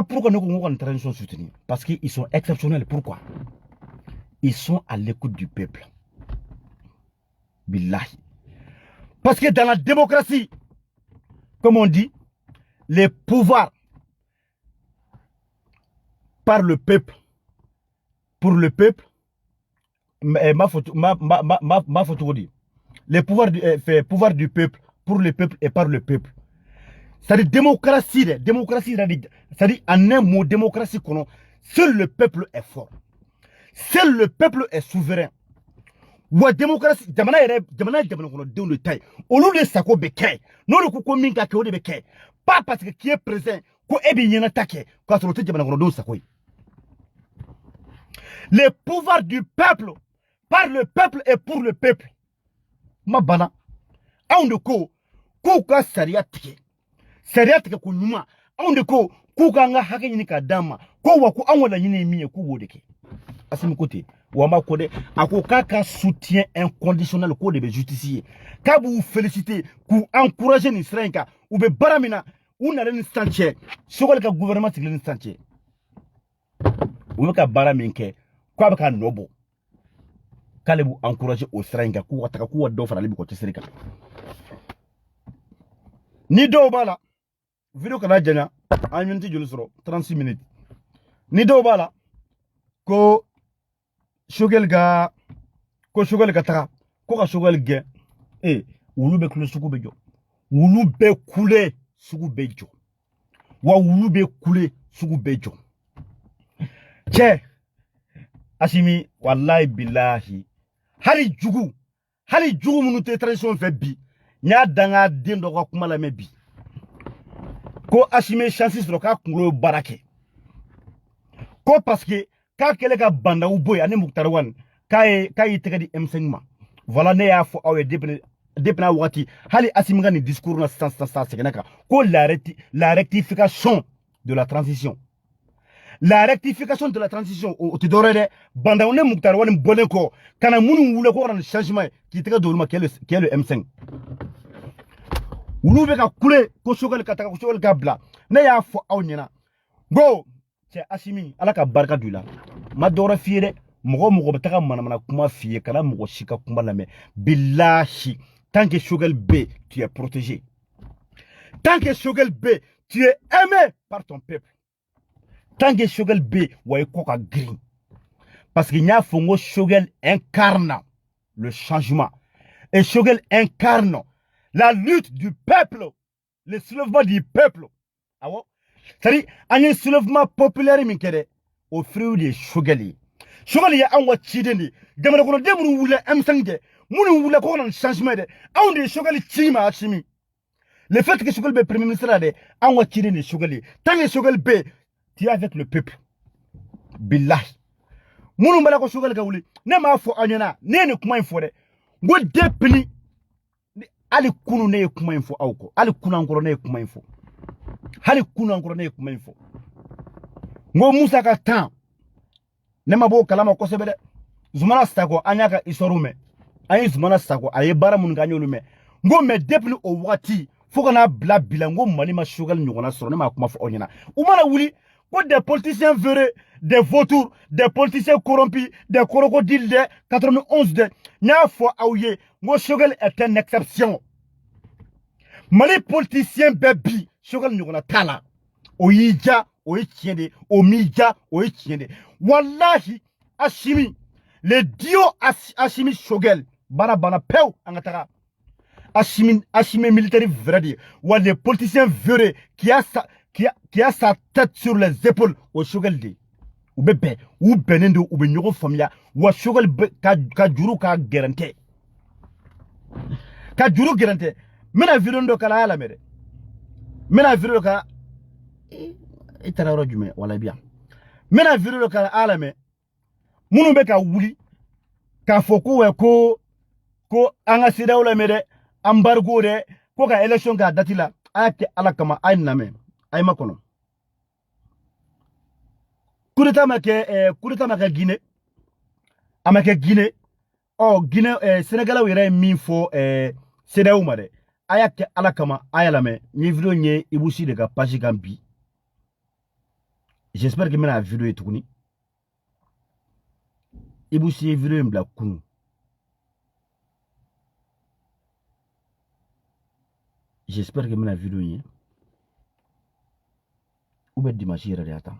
pourquoi nous avons une transition soutenue. Parce qu'ils sont exceptionnels. Pourquoi? Ils sont à l'écoute du peuple. Billahi. Parce que dans la démocratie, comme on dit, les pouvoirs par le peuple, pour le peuple, ma photo dit, les pouvoirs du peuple, pour le peuple et par le peuple. C'est-à-dire démocratie, c'est-à-dire en un mot, démocratie, seul le peuple est fort. Seul le peuple est souverain. Ou démocratie, jamana kono de le taille. Au lieu de ça, ko beke, non le kuko minka ke de beke. Pas parce que qui est présent, ko ebi nyana take, ko asolote jamana kono de sakoi. Les pouvoirs du peuple, par le peuple et pour le peuple. Ma bana, a on de ko ka sariya tike. Sariya tike ko nyuma, a on de ko ka nga hake nyini ka dama, ko wa ko an wala nyini miye ko wodeke. Asimi kote. Wamba Kode, ako kaka soutien inconditionnel ko de be justicier. Ka vous féliciter, ku encourager ni srenka, ou be baramina, ou na len stanche, sokol ka gouvernement tiglen stanche. Ou ka baraminke, ko ka nobo. Kale bu encourager au srenka, ku wataka ku wado fara libi ko tsirika. Ni do bala. Vidéo kana janya, en minute joli soro, 36 minutes. ni dɔw b'a la ko Choguel ka taga ko ka Choguel gɛn wulu bɛ kule sugu bɛ jɔ wulu bɛ kule sugu bɛ jɔ wa wulu bɛ kule sugu bɛ jɔ cɛ Asimi wallahi billahi hali jugu minnu tɛ transition fɛ bi n y'a danga den dɔ ka kuma lamɛn bi ko Asimi chance sɔrɔ k'a kunkolo baara kɛ ko parce que k'a kɛlen ka bandaw bɔ yen ani Mukutari Wane k'a y'i tɛgɛ di M5 ma voilà ne y'a fɔ aw ye depuis n'a wagati hali Asimi ka nin discours na sisan sɛgɛnna kan ko la rectification de la transition. La rectification de la transition au Tidoré, Bandaoune Mukutari Wane Boneko, quand on voulait voir un changement qui était de qui est le M5. Vous l'avez coulé, Kosogal Katakosol Gabla, Naya for Auniana. Go, c'est Asimi, à la Kabarka du la. Madora Fiere, Mogo Bataka Manamana Kuma Fie, Kala Mogoshika Kumalame, Billahi, tant que Shogel B, tu es protégé. Tant que Shogel B, tu es aimé par ton peuple. Tant que Choguel B, ouais quoi green. Parce qu'il y a Fongo Choguel incarne le changement. Et Choguel incarne la lutte du peuple. Le soulèvement du peuple. Ah ouais? C'est-à-dire, il y a un soulèvement populaire au fruit de Choguel. Choguel y a un watchideni. Gamma kono de munu wula M5 munu wula ko un changement de. On de Choguel chima achimi. Le fait que Choguel B premier ministre là de un watchideni Choguel. Tant que Choguel B tu es avec le peuple. Billah. Mounou mbala ko Choguel ka wuli. Ne ma fo anyana. Ne ne kuma info de. Ngo depni. Ali kunu ne kuma info awko. Ali kunu ankoro ne kuma info. Hali kunu ankoro ne kuma info. Ngo Musa ka tan. Ne ma bo kalama ko sebede. Zumana stako anyaka isorume. Ayi zumana stako aye bara mun ganyo lume. Ngo me depni o wati. Faut qu'on a bla bilango mali ma Choguel nyona soro ne ma kuma fo onyana. Umana wuli pour des politiciens véreux, des vautours, des politiciens corrompus, des crocodiles de 91 de n'a fois aouye, moi Choguel est une exception. Mali politicien baby, Choguel nous a tala. Oïdja, oïtiende, omidja, oïtiende. Wallahi, Asimi, le dio Asimi Choguel, bana peu, angatara. Asimi militaire vrai, ou les politiciens véreux qui a sa tête sur les épaules au Choguel de. Ou bébé, ou benendo, ou benyogo famia, ou Choguel ka juru ka garantie. Ka juru garantie. Mena virondo kala ala mere. Mena virondo kala. Itara rojume, wala bien. Mena virondo kala ala me. Munu be ka wuli. Ka foko we ko anga sida wala mere. Embargo de. Ko ka election ka datila. Ake ala kama ay name. Ay makono. Coup d'état maka Guinée. Amaka Guinée. Oh, Guinée, Sénégal, il y a mis fo Sénégal ou mare. Ayake alakama ayalame. Ni vidéo nye ibusi de ka page gambi. J'espère que la vidéo est tournée. Ibusi vidéo mbla kunu. J'espère que la vidéo est. Ou bien dimanche il y a attends.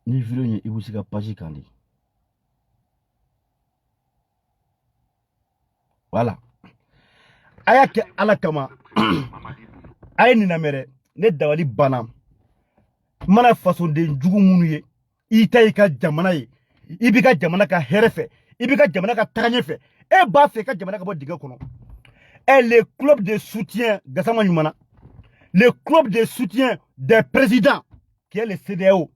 Ni vidéo nye ibusi ka page kandi. Voilà. Ayake alakama. Aye ni namere. Ne dawali bana. Mana façon de jugu munu ye. Ita ka jamana ye. Ibi ka jamana ka herefe. Ibi ka jamana ka taganyefe. E ba fe ka jamana ka bo diga kono. Et le club de soutien Gassama Nyumana. Le club de soutien des présidents qui est le CDAO.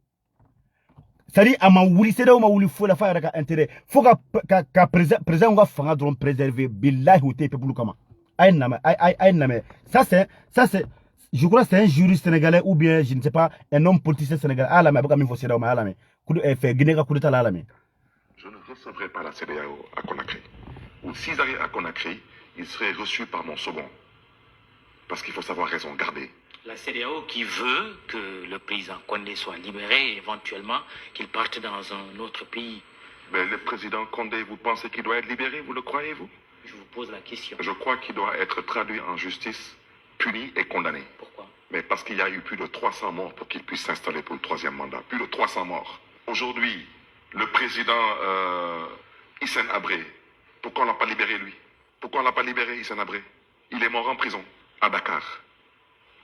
C'est-à-dire, à ma wuli, CDAO ma wuli, faut la faire avec intérêt. Faut que président va faire un préserver. Billahi ou te peuple kama. Aïe name. Ça c'est, je crois que c'est un juriste sénégalais ou bien, je ne sais pas, un homme politicien sénégalais. Ah la mais, il faut CDAO, mais ah la mais. Fait Guinée ka coup d'état là la mais. Je ne recevrai pas la CDAO à Conakry. Ou s'ils arrivent à Conakry, ils seraient reçus par mon second. Parce qu'il faut savoir raison garder. La CEDEAO qui veut que le président Condé soit libéré et éventuellement qu'il parte dans un autre pays. Mais le président Condé, vous pensez qu'il doit être libéré, vous le croyez, vous? Je vous pose la question. Je crois qu'il doit être traduit en justice, puni et condamné. Pourquoi? Mais parce qu'il y a eu plus de 300 morts pour qu'il puisse s'installer pour le 3e mandat. Plus de 300 morts. Aujourd'hui, le président Hissène Habré, pourquoi on ne l'a pas libéré, lui? Pourquoi on ne l'a pas libéré, Hissène Habré? Il est mort en prison, à Dakar.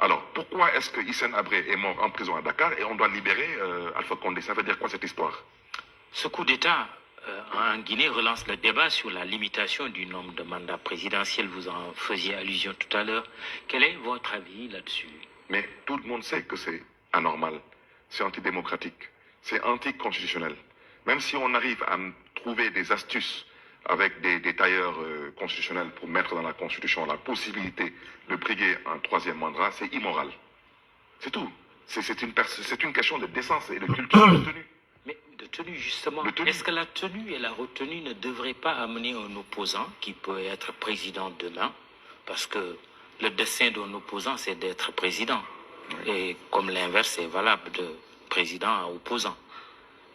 Alors, pourquoi est-ce que Hissène Habré est mort en prison à Dakar et on doit libérer Alpha Condé? Ça veut dire quoi, cette histoire? Ce coup d'État en Guinée relance le débat sur la limitation du nombre de mandats présidentiels. Vous en faisiez allusion tout à l'heure. Quel est votre avis là-dessus? Mais tout le monde sait que c'est anormal, c'est antidémocratique, c'est anticonstitutionnel. Même si on arrive à trouver des astuces avec des tailleurs constitutionnels pour mettre dans la Constitution la possibilité de briguer un 3e mandat, c'est immoral. C'est tout. C'est une question de décence et de culture de tenue. Mais de tenue, justement, De tenue. est-ce que la tenue et la retenue ne devraient pas amener un opposant qui peut être président demain? Parce que le destin d'un opposant, c'est d'être président. Oui. Et comme l'inverse est valable de président à opposant.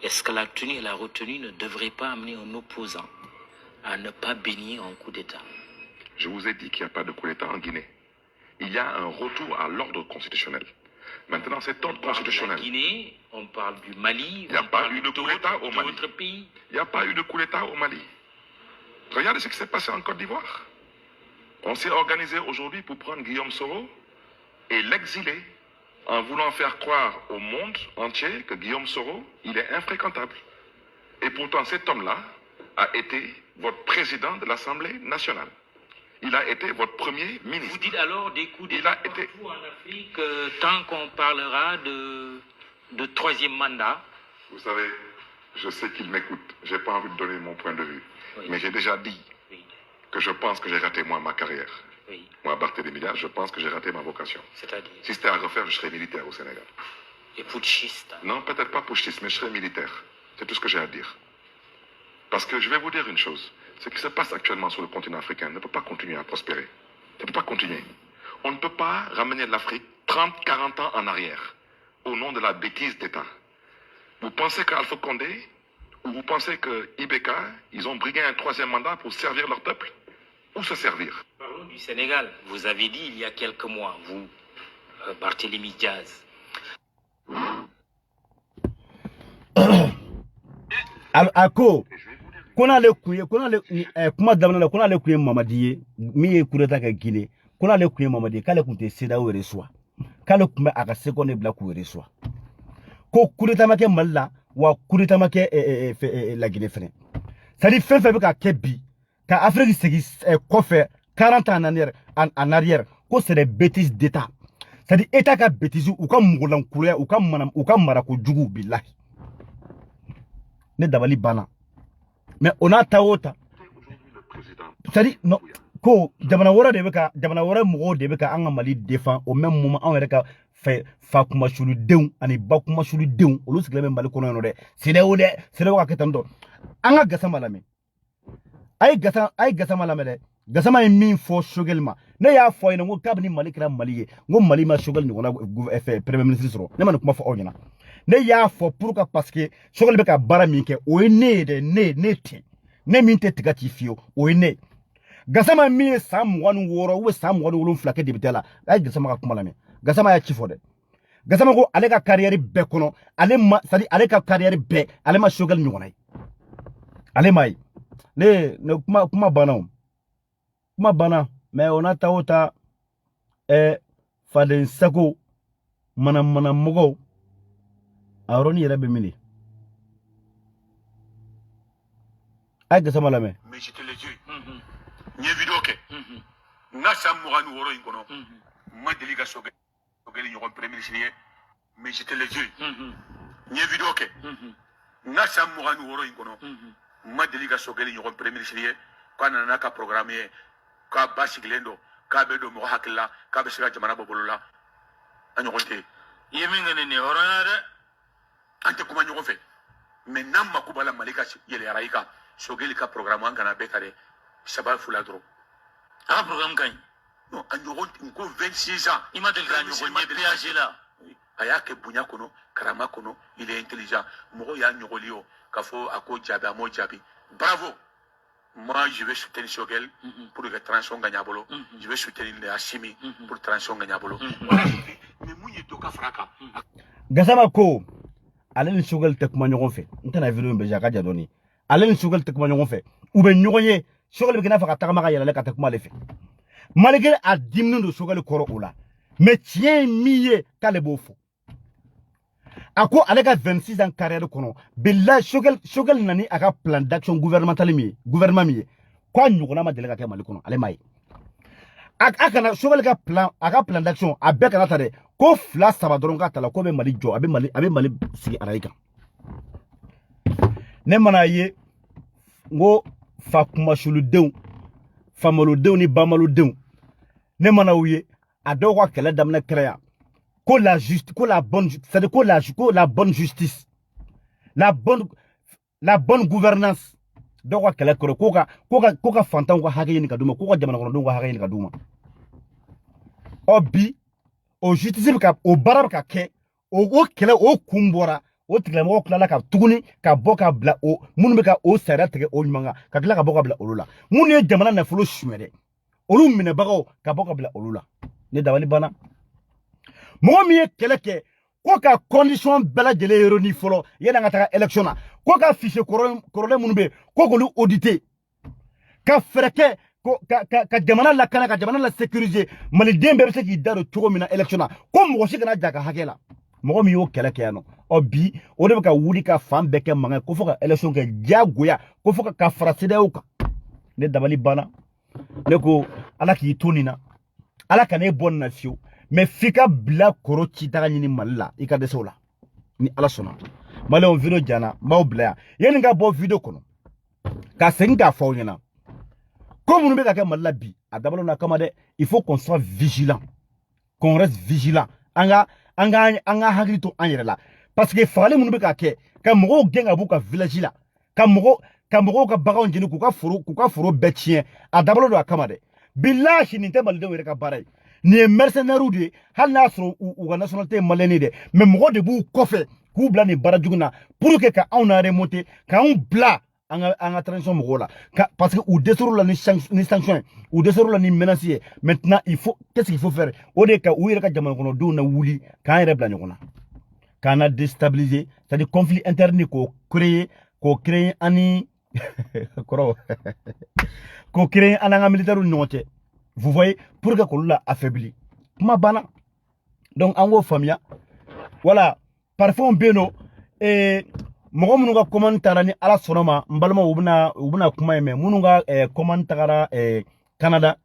Est-ce que la tenue et la retenue ne devraient pas amener un opposant à ne pas bénir un coup d'État? Je vous ai dit qu'il n'y a pas de coup d'État en Guinée. Il y a un retour à l'ordre constitutionnel. Maintenant, cet ordre constitutionnel... La Guinée, on parle du Mali, Il n'y a pas eu de coup d'État au Mali. d'autres pays. Il n'y a pas eu de coup d'État au Mali. Regardez ce qui s'est passé en Côte d'Ivoire. On s'est organisé aujourd'hui pour prendre Guillaume Soro et l'exiler en voulant faire croire au monde entier que Guillaume Soro, il est infréquentable. Et pourtant, cet homme-là a été votre président de l'Assemblée nationale. Il a été votre premier ministre. Vous dites alors des coups Il d'État a été... partout en Afrique tant qu'on parlera de 3e mandat. Vous savez, je sais qu'il m'écoute. Je n'ai pas envie de donner mon point de vue. Oui. Mais j'ai déjà dit Oui, que je pense que j'ai raté, moi, ma carrière. oui. Moi, Barthélémy Dias, je pense que j'ai raté ma vocation. C'est-à-dire, Si c'était à refaire, je serais militaire au Sénégal. et putschiste. Non, peut-être pas putschiste, mais je serais militaire. C'est tout ce que j'ai à dire. Parce que je vais vous dire une chose. Ce qui se passe actuellement sur le continent africain ne peut pas continuer à prospérer. Ça ne peut pas continuer. On ne peut pas ramener l'Afrique 30, 40 ans en arrière au nom de la bêtise d'État. Vous pensez qu'Alpha Condé ou vous pensez que IBK, ils ont brigué un 3e mandat pour servir leur peuple? Ou se servir? Parlons du Sénégal. Vous avez dit il y a quelques mois, vous, Barthélémy Diaz. Ako kuna le kuye kuma damana kuna le kuye mamadiye mi ye kureta ka Guinée kuna le kuye mamadiye kale kunte seda were swa kale kuma aka seconde bla ku were swa ko kureta make malla wa kureta make la Guinée fene sadi fefe be ka kebi ka Afrique segi kofe 40 ans en arrière ko c'est des bêtises d'état sadi état ka bêtise ou ka mugolan kuya ou ka mara ko jugu billahi ne dabali bana mais on a taota c'est-à-dire non ko jamana wora de beka jamana wora mugo de beka anga Mali défend au même moment on reka fa kuma shulu deun ani ba kuma shulu deun olu sigla Mali kono no de c'est de wa ketando anga gasama lame ay gasama lame de gasama min fo shogelma ne ya fo ina ngo kabni Mali kra Mali ngo Mali ma shogel ni wona premier ministre ro ne man kuma fo onyana ne y'a fɔ pourquoi parce que sogol bɛ ka baara min kɛ o ye ne de ne tɛ ne min tɛ tiga ci fiyewu o ye ne gasama min ye san 26 ou san 27 kɛ député la a ye gasama ka kuma lamɛn gasama y'a ci fɔ dɛ gasama ko ale ka carrière bɛɛ kɔnɔ ale ka carrière bɛɛ ale ma sogol ɲɔgɔnna ye ale ma ye ne kuma banna o kuma banna mais on a ta o ta Faden Sako mana mɔgɔw Aroni yɛrɛ bɛ mini ay gasama lamɛn mais je te le dis n ye vidéo kɛ n ka san 26 in kɔnɔ n ma deli ka sogɛli ɲɔgɔn premier ministre ye mais je te le dis n ye vidéo kɛ n ka san 26 in kɔnɔ n ma deli ka sogɛli ɲɔgɔn premier ministre ye k'a nana n'a ka programme ye k'a ba sigilen don k'a bɛ don mɔgɔ hakili la k'a bɛ se ka jamana bɔ bolo la a ɲɔgɔn tɛ I ye min kɛ nin ye hɔrɔnya dɛ. an tɛ kuma ɲɔgɔn fɛ mais n'an mako b'a la Mali ka yɛlɛyara i kan sogɛli ka programme an kana bɛɛ ta dɛ saba fila dɔrɔn A ka programme ka ɲi. non a ɲɔgɔn n ko 26 ans I ma deli k'a ɲɔgɔn ye péage la. Ayake bunya kono, karama kono, il est intelligent. Moro ya nyogolio, kafo ako djabi, amo djabi. Bravo! Moi, je vais soutenir Shogel pour que transition gagnable. Je vais soutenir Hashimi pour transition gagnable. Mais mouni doka fraka. Gasama ko, ale ni Shogel te kuma ɲɔgɔn fɛ. N tɛna vidéo in bɛɛ jaka jadoni. Ale ni Shogel te kuma ɲɔgɔn fɛ. U bɛ ɲɔgɔn ye. Shogel bɛ kɛ n'a fɔ ka tagama ka yɛlɛlɛ ka tɛ kuma ale fɛ. Malgré a diminen don Shogel kɔrɔ o la. Mais tiɲɛ ye min ye k'ale b'o fɔ. A ko ale ka 26 ans carrière kɔnɔ billahi Shogel nani a ka plan d'action gouvernemental min ye gouvernement min ye ko a ɲɔgɔnna ma deli ka kɛ Mali kɔnɔ ale m'a ye a kana Shogel ka plan d'action a bɛɛ kana ta dɛ ko 2-3 dɔrɔn k'a ta la ko bɛ Mali jɔ a bɛ Mali sigi arayi kan ne mana ye n ko fakumasuludenw famalodenw ni bamalodenw ne mana u ye a dɔw ka kɛlɛ daminɛ kɛra yan la bonne justice, la bonne gouvernance. Donc quoi kele koro koka fantan ko hage ni kaduma ko jamana kono ko hage ni kaduma. Obi o justice ka o barab ka ke o kele o kumbora o tigla mo kala ka tuguni ka boka bla o munu be ka o sara tege o nyanga ka kila ka boka bla olula. Munu ye jamana na folo shumere. Olu mine bago ka boka bla olula. Ne dawali bana. Mɔgɔ min ye kɛlɛ kɛ ko ka condition bɛɛ lajɛlen yɔrɔni fɔlɔ yanni an ka taga élection na ko ka fichier kɔrɔlen minnu bɛ yen ko k'olu auditer ka fɛɛrɛ kɛ ka jamana lakana ka jamana la sécuriser maliden bɛɛ bɛ se k'i da don cogo min na élection na ko mɔgɔ si kana ja ka hakɛ la mɔgɔ min y'o kɛlɛ kɛ yan nɔ ɔ bi o de bɛ ka wuli ka fan bɛɛ kɛ mankan ko fɔ ka élection kɛ diyagoya ko fɔ ka fara CEDEAO kan ne dabali banna ne ko ala k'i to nin na ala kana e bɔ nin na fiyewu. Mais fika bla koro chitaga nyini malila ika desola ni ala sona male on video jana ma bla yeni nga bo video kono ka senga fo nyana comme nous be ka malila bi adabalo na kama de il faut qu'on soit vigilant qu'on reste vigilant anga hagrito anyere la parce que fale munu be ka mogo genga buka village la ka mogo ka baga onjini ku ka foro betien adabalo do akama de billahi ni te malide were ka baray ni mercenaires de hal na soro u nationalité malienne de mais mogo de bu kofé ku bla ni barajuguna pour que ka on a remonter ka on bla en transition mogo la parce que ou desoro la ni sanction ou desoro la ni menacier maintenant il faut qu'est-ce qu'il faut faire o de ka ou ka jamana kono do na wuli ka en bla nyona kana déstabiliser c'est-à-dire conflit interne ko créer ani ko créer ananga militaire noté. Vous voyez, pour que l'on affaibli. Ma bana. Donc, en gros, famille. Voilà. Parfois, on beno. Et, moi, je commentaire ni ala sonoma. Mbalma ubuna kuma me. Mununga commentaire Canada.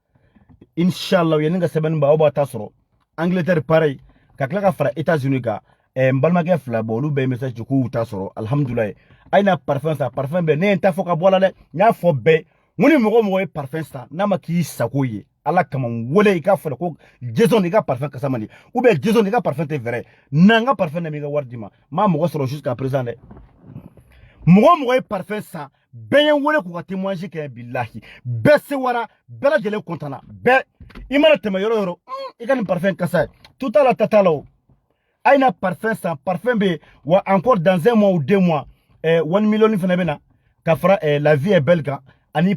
Inshallah, yeninga seben ba oba tasoro. Angleterre pareil. Kakla fara États-Unis ka. Mbalma ke fla bolu be message du coup tasoro. Alhamdulillah. Aina parfum sa parfum be ne enta foka bola le. Nya fo be. Muni mogo parfum sa. Nama ki sakoye. Ala kama wole ika fala ko Jason ika parfum kasamani ou bien Jason ika parfum te vrai nanga parfum na miga wardima ma mogo soro jusqu'à présent de mogo parfum sa ben wole ko témoigner ke billahi be se wara bela jele kontana be imana tema yoro ika ni parfum kasa tout à la tatalo aina parfum sa parfum be wa encore dans un mois ou 2 mois 1 million fena bena ka fara la vie est belle ka ani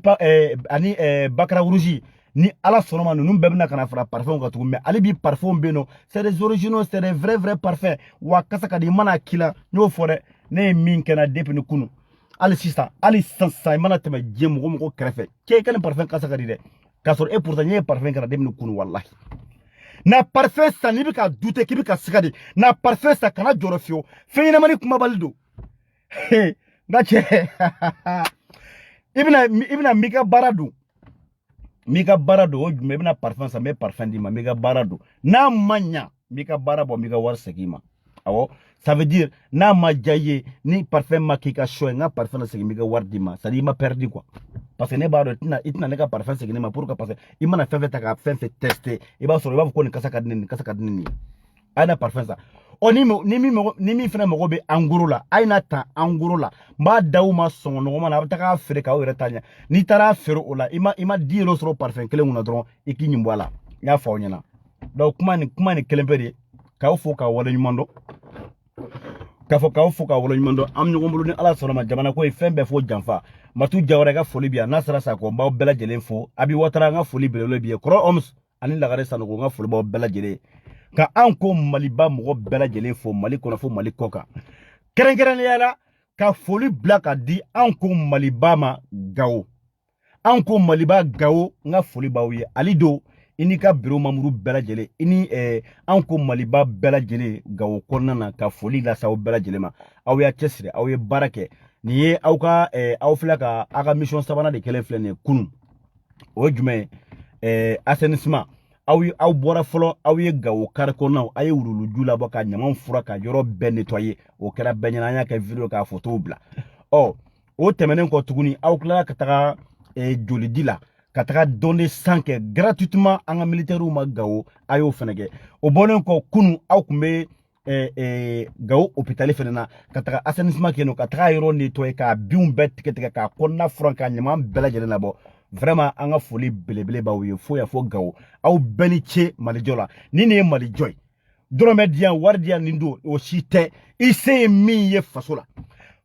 bakara rougi ni ala sonoma nunu bebna kana fara parfum ka tugume ali bi parfum beno c'est des originaux c'est des vrais parfums wa kasaka di mana kila nyo fore ne min kana depuis ni kunu ali sista ali sansa mana tema jemu ko krefe ke kan parfum kasaka di de kasor et pourtant ne parfum kana depuis ni kunu wallahi na parfum sa ni bi ka dute ki bi ka sikadi na parfum sa kana jorofio feina mani kuma baldo ngache ibna mika baradu Mika barado o jume bina parfum sa me parfum di ma mika barado na manya mika barabo mika war segima awo ça veut dire na majaye ni parfum makika shoy nga parfum segi mika war di ma ça dit ma perdu quoi parce que ne baro itina neka parfum segi ma pour que parce que imana fait ta ka fait tester e ba so e ba ko ni kasaka dini ana parfum sa oni ni mi fena mo be angurula aina ta angurula ma dauma son no ma na ta ka fere ka o retanya ni tara fere ola ima di lo soro parfum kele nguna dron e ki nyimbo ala ya fa onyana donc kuma ni kelemperi k'aw fo k'aw waleɲuman dɔn k'a fɔ k'aw fo k'aw waleɲuman dɔn an ɲɔgɔn bolo ni ala sɔnna ma jamana ko ye fɛn bɛɛ fo janfa Matu Jawara ka foli bi yan n'a sera Sakɔ n b'aw bɛɛ lajɛlen fo Abi Watara n ka foli belebele b'i ye Kɔrɔ Homs ani Lagare Sanogo n ka foli b'aw bɛɛ lajɛlen ka an ko Maliba mɔgɔ bɛɛ lajɛlen fo Mali kɔnɔ fo Mali kɔ kan kɛrɛnkɛrɛnnenya la ka foli bila ka di an ko Maliba ma Gawo an ko Maliba Gawo n ka foli b'aw ye Ali Do i n'i ka bureau membre bɛɛ lajɛlen i ni an ko Maliba bɛɛ lajɛlen Gawo kɔnɔna na ka foli lase aw bɛɛ lajɛlen ma aw y'a cɛsiri aw ye baara kɛ nin ye aw ka aw filɛ ka aw ka mission sabanan de kɛlen filɛ nin ye kunun o ye jumɛn ye assainissement aw bɔra fɔlɔ aw ye Gawo kari kɔnɔnaw a ye wuluwuluju labɔ ka ɲaman fura ka yɔrɔ bɛɛ nettoyer o kɛra bɛɛ ɲɛna an y'a kɛ video k'a photo bila o tɛmɛnen kɔ tuguni aw tilala ka taga jolidi la ka taga donner sang kɛ gratuitement an ka militaires ma Gawo a y'o fɛnɛ kɛ o bɔlen kɔ kunun aw kun bɛ Gawo hôpital fɛnɛ na ka taga assainissement kɛ yen ka taga yɔrɔ nettoyer k'a binw bɛɛ tigɛ k'a kɔnɔna furan ka ɲaman bɛɛ lajɛlen labɔ vraiment an ka foli belebele b'aw ye fo yan fo Gawo aw bɛɛ ni ce Malijɔ la ni nin ye Malijɔ ye dɔrɔmɛ di yan wari di yan nin don o si tɛ i se ye min ye faso la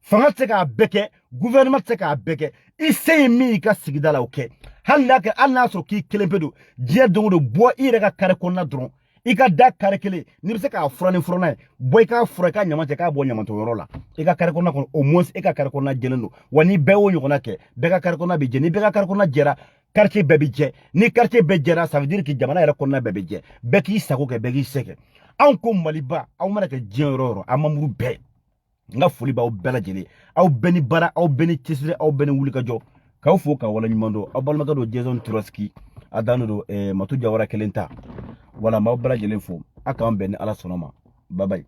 fanga tɛ se k'a bɛɛ kɛ gouvernement tɛ se k'a bɛɛ kɛ i se ye min i ka sigida la o kɛ hali n'a sɔrɔ k'i kelen pe don diɲɛ don o don bɔ i yɛrɛ ka kare kɔnɔna dɔrɔn i ka da kare kelen n'i bɛ se k'a fura ni furanna ye bɔ i k'a fura i ka ɲama cɛ k'a bɔ ɲamantɔ yɔrɔ la i ka kare kɔnɔna kɔnɔ au moins i ka kare kɔnɔna jɛlen don wa ni bɛɛ y'o ɲɔgɔnna kɛ bɛɛ ka kare kɔnɔna bɛ jɛ ni bɛɛ ka kare kɔnɔna jɛra quartier bɛɛ bɛ jɛ ni quartier bɛɛ jɛra ça veut dire que jamana yɛrɛ kɔnɔna bɛɛ bɛ jɛ bɛɛ k'i sago kɛ bɛɛ k'i se kɛ anw ko Maliba aw mana kɛ diɲɛ yɔrɔ o yɔrɔ a mamuru bɛɛ n ka foli b'aw bɛɛ lajɛlen aw bɛɛ ni baara aw bɛɛ ni cɛsiri aw bɛɛ ni wulikajɔ k'aw fo k'aw waleɲuman dɔn aw balimakɛ don Jason Trotsky a dan don Matu Jawara kelen ta wala n b'aw bɛɛ lajɛlen fo a k'an bɛn ni ala sɔnna ma bye bye